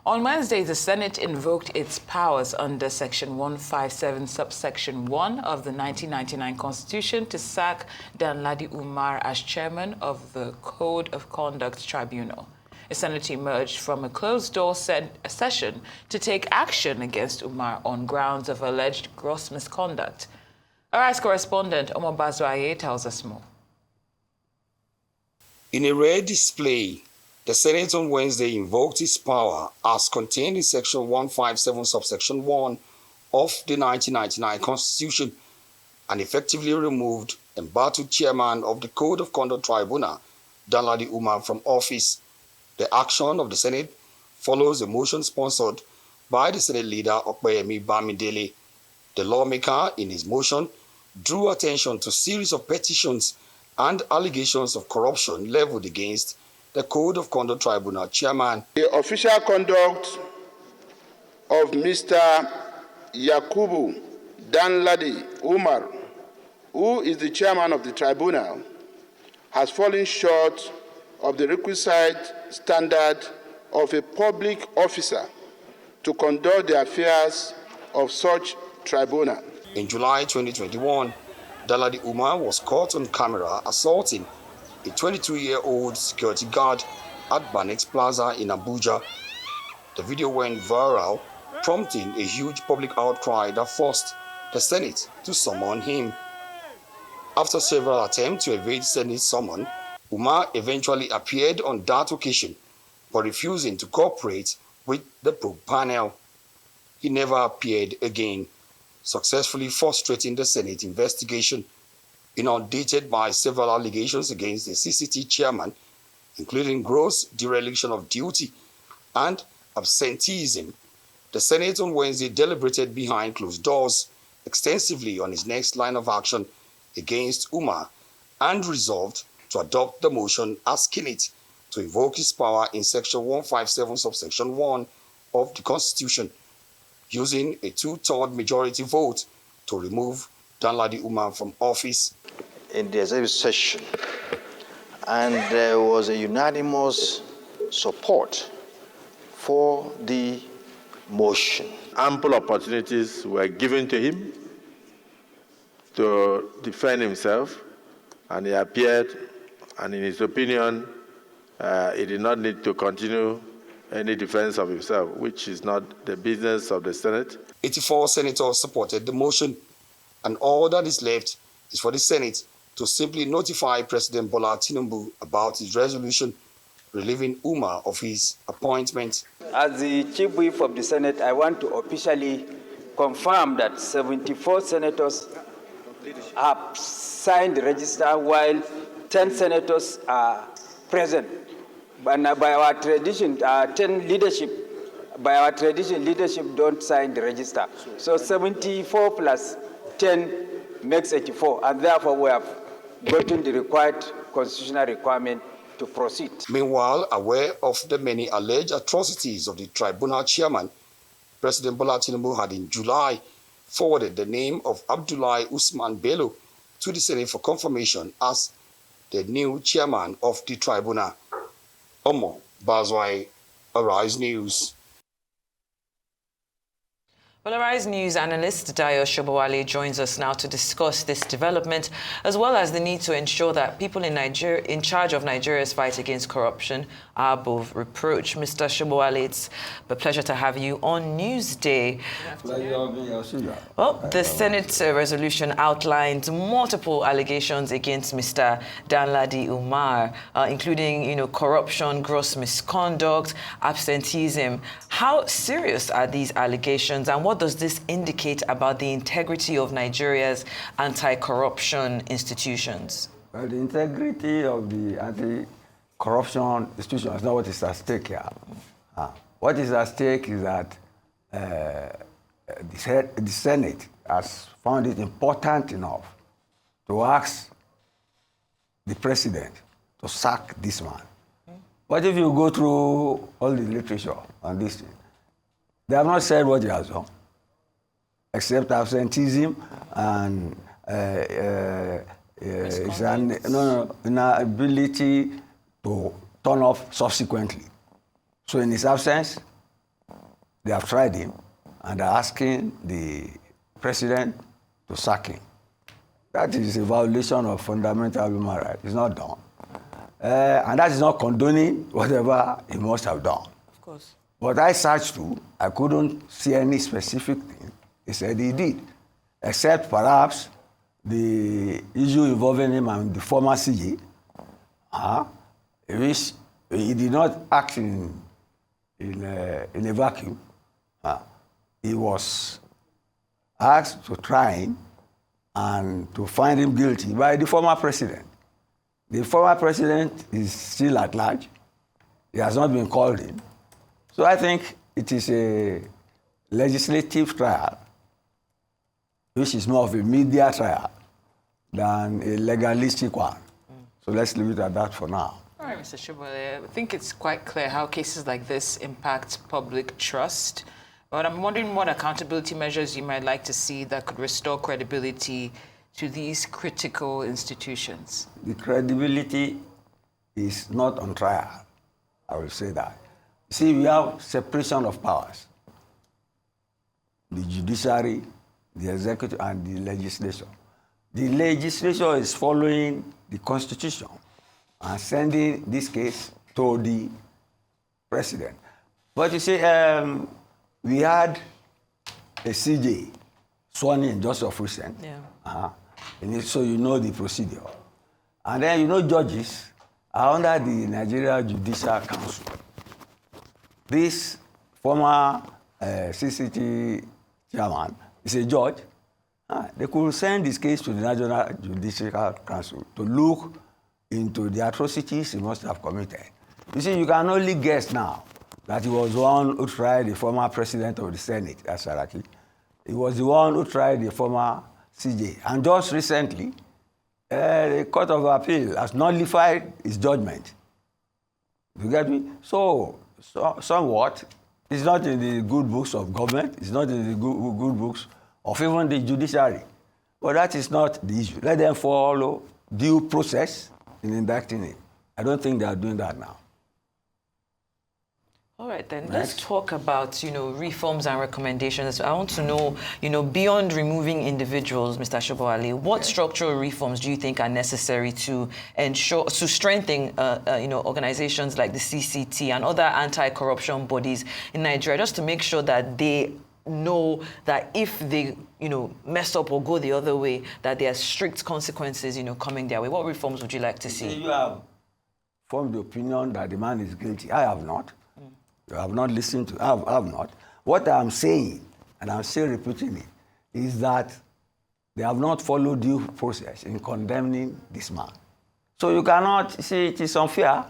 On Wednesday, the Senate invoked its powers under Section 157, subsection 1 of the 1999 Constitution to sack Danladi Umar as chairman of the Code of Conduct Tribunal. The Senate emerged from a closed-door session to take action against Umar on grounds of alleged gross misconduct. Arise correspondent Omar Bazwaye tells us more. In a rare display, the Senate on Wednesday invoked its power as contained in Section 157, subsection 1 of the 1999 Constitution and effectively removed embattled chairman of the Code of Conduct Tribunal, Danladi Umar, from office. The action of the Senate follows a motion sponsored by the Senate leader Okpeyemi Bamidele. The lawmaker, in his motion, drew attention to a series of petitions and allegations of corruption leveled against the Code of Conduct Tribunal chairman. The official conduct of Mr. Yakubu Danladi Umar, who is the chairman of the tribunal, has fallen short of the requisite standard of a public officer to conduct the affairs of such tribunal. In July 2021, Danladi Umar was caught on camera assaulting a 22-year-old security guard at Banex Plaza in Abuja. The video went viral, prompting a huge public outcry that forced the Senate to summon him. After several attempts to evade Senate summon, Umar eventually appeared on that occasion, but refusing to cooperate with the probe panel. He never appeared again, successfully frustrating the Senate investigation, inundated by several allegations against the CCT chairman, including gross dereliction of duty and absenteeism. The Senate on Wednesday deliberated behind closed doors extensively on his next line of action against Umar and resolved to adopt the motion asking it to invoke his power in Section 157, subsection 1 of the Constitution, using a two-thirds majority vote to remove Danladi Umar from office. In the executive session, and there was a unanimous support for the motion. Ample opportunities were given to him to defend himself, and he appeared, and in his opinion, he did not need to continue any defense of himself, which is not the business of the Senate. 84 senators supported the motion, and all that is left is for the Senate to simply notify President Bola Tinubu about his resolution relieving Umar of his appointment. As the Chief Whip of the Senate, I want to officially confirm that 74 senators have signed the register while 10 senators are present. But by our tradition, 10 leadership, by our tradition, leadership don't sign the register. So 74 plus 10 makes 84, and therefore we have gotten the required constitutional requirement to proceed. Meanwhile, aware of the many alleged atrocities of the tribunal chairman, President Bola Tinubu had in July forwarded the name of Abdullahi Usman Bello to the Senate for confirmation as the new chairman of the tribunal. Omar Bazwai, Arise News. Well, Arise News analyst Dayo Sobowale joins us now to discuss this development, as well as the need to ensure that people in Nigeria, in charge of Nigeria's fight against corruption, are above reproach. Mr. Sobowale, it's a pleasure to have you on Newsday. Well, the Senate resolution outlined multiple allegations against Mr. Danladi Umar, including, corruption, gross misconduct, absenteeism. How serious are these allegations, and what does this indicate about the integrity of Nigeria's anti-corruption institutions? Well, the integrity of the anti-corruption institution is not what is at stake here. What is at stake is that the Senate has found it important enough to ask the president to sack this man. But if you go through all the literature on this thing, they have not said what he has done, except absenteeism and It's an inability to turn up subsequently. So in his absence, they have tried him and are asking the president to sack him. That is a violation of fundamental human rights. It's not done. And that is not condoning whatever he must have done. Of course. But I searched through, I couldn't see any specific thing he said he did, except perhaps the issue involving him and the former CJ, which he did not act in a vacuum. He was asked to try him and to find him guilty by the former president. The former president is still at large. He has not been called in. So I think it is a legislative trial, which is more of a media trial than a legalistic one. So let's leave it at that for now. All right, Mr. Sobowale, I think it's quite clear how cases like this impact public trust. But I'm wondering what accountability measures you might like to see that could restore credibility to these critical institutions. The credibility is not on trial, I will say that. See, we have separation of powers. The judiciary, the executive, and the legislature. The legislature is following the Constitution and sending this case to the president. But you see, we had a CJ sworn in just of recent. Yeah. And so you know the procedure. And then you know judges are under the Nigeria Judicial Council. This former CCT chairman is a judge. They could send this case to the National Judicial Council to look into the atrocities he must have committed. You see, you can only guess now that he was the one who tried the former president of the Senate, Saraki. He was the one who tried the former CJ. And just recently, the Court of Appeal has nullified his judgment. You get me? So somewhat, it's not in the good books of government, it's not in the good books of even the judiciary. But that is not the issue. Let them follow due process in indicting him. I don't think they are doing that now. All right, then let's talk about, reforms and recommendations. I want to know, beyond removing individuals, Mr. Sobowale, what structural reforms do you think are necessary to ensure, to strengthen, organizations like the CCT and other anti-corruption bodies in Nigeria, just to make sure that they know that if they, mess up or go the other way, that there are strict consequences, coming their way? What reforms would you like to see? You have formed the opinion that the man is guilty. I have not. You have not listened to, I have not. What I'm saying, and I'm still repeating it, is that they have not followed due process in condemning this man. So you cannot see it is unfair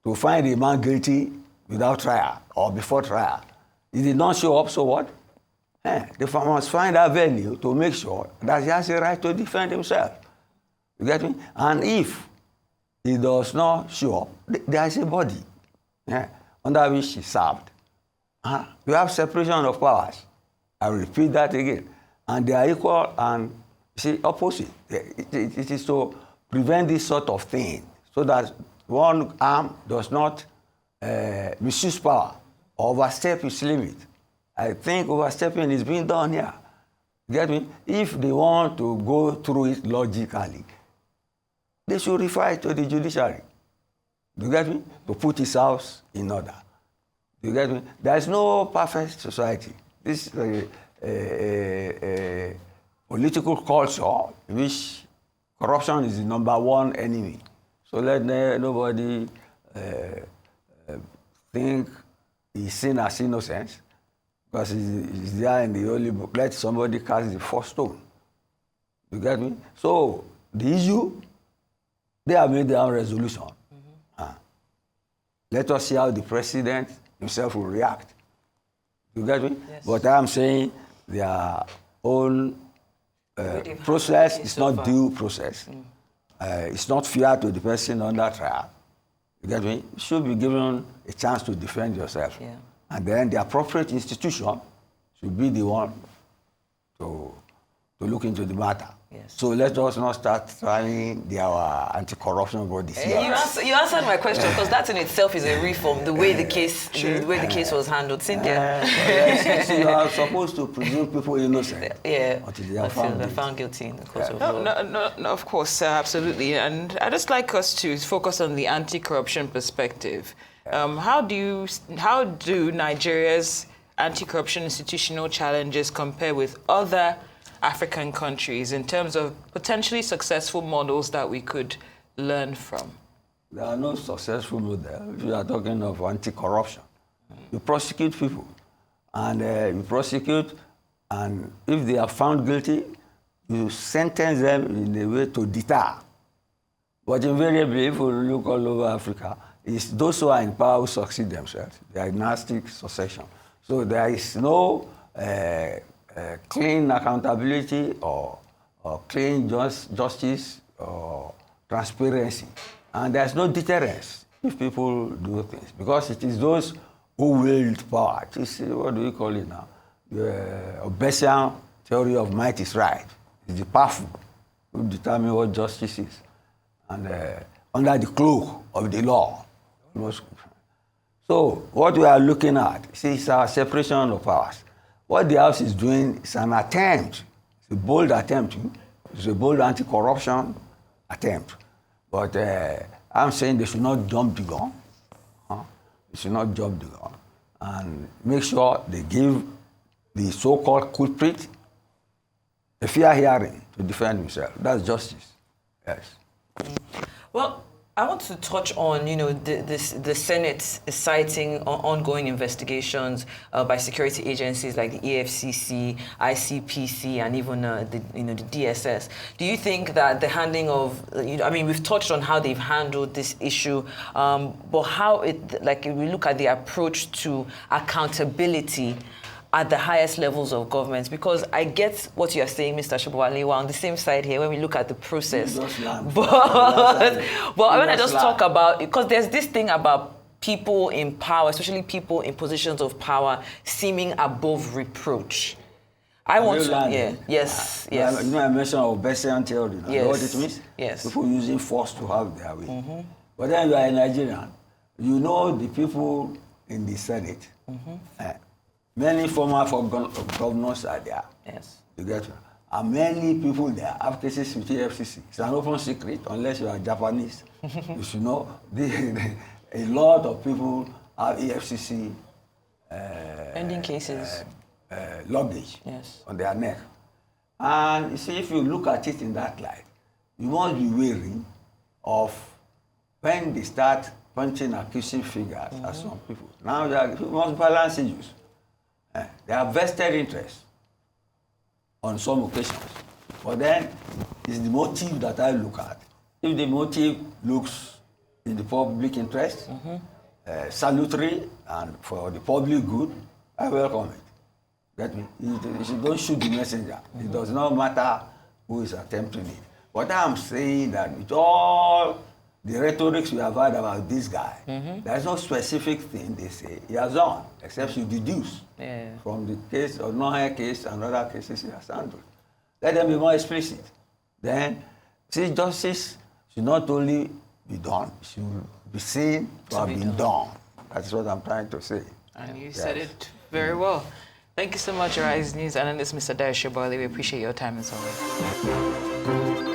to find a man guilty without trial or before trial. He did not show up, so what? The farmer must find a venue to make sure that he has a right to defend himself. You get me? And if he does not show up, there is a body under which he served. You have separation of powers. I will repeat that again. And they are equal and opposite. It is to prevent this sort of thing so that one arm does not misuse power or overstep its limit. I think overstepping is being done here. You get me? If they want to go through it logically, they should refer it to the judiciary. Do you get me? To put his house in order. Do you get me? There is no perfect society. This is a political culture in which corruption is the #1 enemy. So let nobody think he's seen as innocent because he's there in the holy book. Let somebody cast the first stone. You get me? So the issue, they have made their own resolution. Let us see how the president himself will react. You get me? Yes. But I'm saying their own process is not due process. It's not fair to the person under trial. You get me? You should be given a chance to defend yourself. Yeah. And then the appropriate institution should be the one to look into the matter. Yes. So let us not start trying our anti-corruption bodies. You answered my question, because that in itself is a reform. The way the case, the way the case was handled, Cynthia. So you are supposed to presume people innocent. Until they are found guilty in the court of law. No, of course, absolutely. And I'd just like us to focus on the anti-corruption perspective. How do Nigeria's anti-corruption institutional challenges compare with other African countries in terms of potentially successful models that we could learn from? There are no successful models. If you are talking of anti-corruption, you prosecute people, and and if they are found guilty, you sentence them in a way to deter. But invariably, if you look all over Africa, it's those who are in power who succeed themselves. They are dynastic succession. So there is no clean accountability or clean justice or transparency. And there's no deterrence if people do things, because it is those who wield power. What do we call it now? The Obesian theory of might is right. It's the powerful who determine what justice is. And under the cloak of the law. So what we are looking at is our separation of powers. What the House is doing is an attempt. It's a bold attempt. It's a bold anti-corruption attempt. But I'm saying they should not jump the gun. They should not jump the gun. And make sure they give the so-called culprit a fair hearing to defend himself. That's justice. Yes. Well, I want to touch on, the Senate citing ongoing investigations by security agencies like the EFCC, ICPC, and even the DSS. Do you think that the handling of, we've touched on how they've handled this issue, but how if we look at the approach to accountability at the highest levels of government, because I get what you're saying, Mr. Sobowale, we're on the same side here when we look at the process. But when I just talk about, because there's this thing about people in power, especially people in positions of power, seeming above reproach. I want to, yes. I mentioned Obesian theory. Yes. You know what it means? Yes. People using force to have their way. But then you are a Nigerian. You know the people in the Senate. Many former governors are there. Yes. You get me? And many people there have cases with the FCC. It's an open secret, unless you are Japanese. You should know. A lot of people have EFCC pending cases. Luggage on their neck. And you see, if you look at it in that light, you must be wary of when they start punching accusing figures at some people. Now, you must balance issues. They have vested interest on some occasions. But then it's the motive that I look at. If the motive looks in the public interest, salutary and for the public good, I welcome it. Get me? You don't shoot the messenger. It does not matter who is attempting it. But I'm saying that with all the rhetorics we have heard about this guy, there's no specific thing they say he has done, except you deduce from the case or non-hire case and other cases he has handled. Let them be more explicit. Then, see, justice should not only be done, it should be seen to have been done. That's what I'm trying to say. And you said it very well. Thank you so much, Arise News analyst, Mr. Dayo Sobowale. We appreciate your time as always.